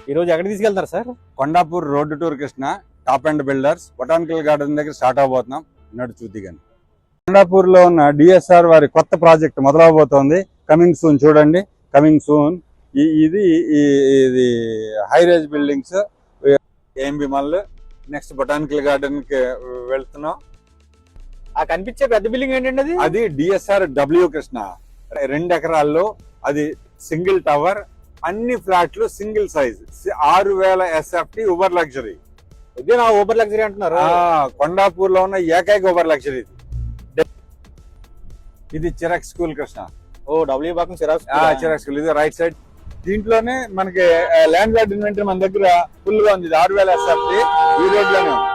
ఈ రోజు ఎక్కడ తీసుకెళ్తారు sir? Kondapur road tour Krishna, top and builders, botanical garden దగ్గర స్టార్ట్ అవబోతున్నాం. నడు చూద్ది కానీ కొండాపూర్ లో ఉన్న డిఎస్ఆర్ వారి కొత్త ప్రాజెక్ట్ మొదలవబోతోంది. కమింగ్ సూన్ చూడండి, కమింగ్ సూన్. ఇది high raise buildings, AMB mall. Next botanical garden కి వెళ్తున్నాం. ఆ కనిపించే పెద్ద బిల్డింగ్ ఏంటండి? అది డిఎస్ఆర్ డబ్ల్యూ కృష్ణ. 2 ఎకరాల్లో అది సింగిల్ టవర్, అన్ని ఫ్లాట్లు single size, 6000 SFT over luxury. ఇదే నా ఓవర్ లగ్జరీ అంటున్నారు. కొండాపూర్ లో ఉన్న ఏకైక ఓవర్ లగ్జరీ ఇది చిరాక్ స్కూల్ కృష్ణ. ఓ డబ్ల్యూ బాకం చిరాక్ స్కూల్. ఇది రైట్ సైడ్. దీంట్లోనే మనకి ల్యాండ్ లార్డ్ ఇన్వెంటరీ మన దగ్గర ఫుల్ గా ఉంది. 6000 SFT ఈ రోడ్ లోనే ఉంది.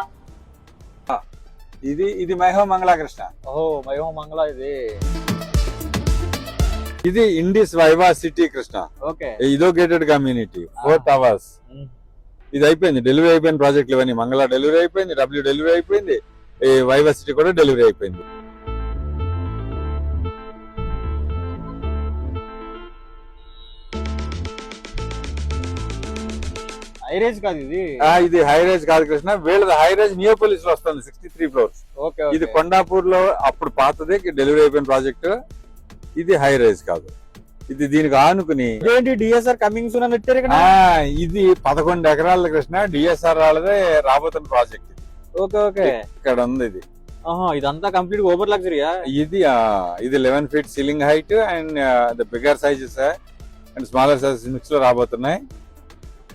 ఇది మైహో మంగళ కృష్ణ. ఓహో మైహో మంగళ. ఇది ఇండిస్ వైవా సిటీ కృష్ణ. ఓకే. ఇదో గేటెడ్ కమ్యూనిటీ, 4 టవర్స్. ఇది అయిపోయింది, డెలివరీ అయిపోయిన ప్రాజెక్టులు ఇవన్నీ. మంగళ డెలివరీ అయిపోయింది, డబ్ల్యూ డెలివరీ అయిపోయింది, వైవా సిటీ కూడా డెలివరీ అయిపోయింది. హైరేజ్ కాదు ఇది. ఇది హైరేజ్ కాదు కృష్ణ. వీళ్ళది హైరేజ్ నియోపోలిస్ లో వస్తుంది, 63 floors. ఇది కొండాపూర్ లో అప్పుడు పాతది డెలివరీ అయిపోయిన ప్రాజెక్ట్. ఇది హైరేజ్ కాదు, ఇది దీనికి ఆనుకుని డిఎస్ఆర్ కమింగ్ సూన్ అని పెట్టారు. ఇది 11 ఎకరాల కృష్ణ. డిఎస్ఆర్ వాళ్ళదే రాబోతున్న ప్రాజెక్ట్ ఇది. Okay okay. ఇక్కడ ఉంది ఇది. ఇదంతా కంప్లీట్ ఓవర్ లగ్జరీయా? ఇది 11 feet ceiling height and the bigger sizes and smaller sizes mix లో రాబోతున్నాయి.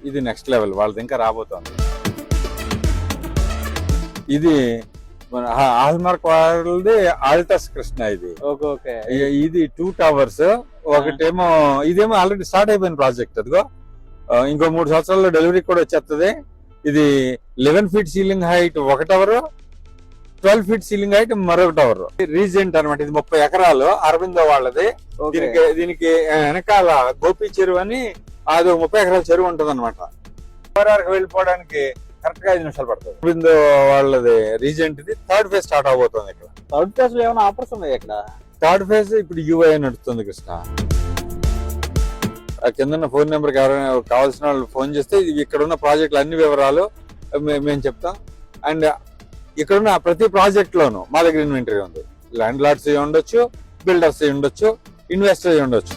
ఇది నెక్స్ట్ లెవెల్ వాళ్ళది, ఇంకా రాబోతుంది. ఇది హాల్మార్క్ వాళ్ళది ఆల్టస్ కృష్ణ. ఇది ఇది 2 టవర్స్. ఒకటేమో ఇదేమో ఆల్రెడీ స్టార్ట్ అయిపోయిన ప్రాజెక్ట్. అదిగో ఇంకో 3 సంవత్సరాల్లో డెలివరీ కూడా వచ్చేస్తుంది. ఇది 11 feet సీలింగ్ హైట్ ఒక టవర్, 12 feet సీలింగ్ హైట్ మరొక టవర్. రీజెంట్ అనమాట. ఇది 30 ఎకరాలు అరవిందో వాళ్ళది. దీనికి వెనకాల గోపి చెరువు అని అది 30 ఎకరాల చెరువు ఉంటది అనమాట. వెళ్ళిపోవడానికి కరెక్ట్ గా 5 నిమిషాలు పడుతుంది. అరవిందో వాళ్ళది రీజెంట్. ఇది 3rd phase స్టార్ట్ అవబోతుంది. ఇక్కడ 3rd phase లో ఏమైనా ఆఫర్స్ ఉన్నాయి? ఇక్కడ 3rd phase ఇప్పుడు యూఐ నడుస్తుంది కృష్ణ. కింద ఫోన్ నెంబర్ కి ఎవరైనా కావాల్సిన వాళ్ళు ఫోన్ చేస్తే ఇక్కడ ఉన్న ప్రాజెక్టులు అన్ని వివరాలు మేము చెప్తాం. అండ్ ఇక్కడ ఉన్న ప్రతి ప్రాజెక్ట్ లోను మా దగ్గర ఇన్వెంటరీ ఉంది. ల్యాండ్ లార్డ్స్ ఉండొచ్చు, బిల్డర్స్ ఉండొచ్చు, ఇన్వెస్టర్స్ ఉండొచ్చు.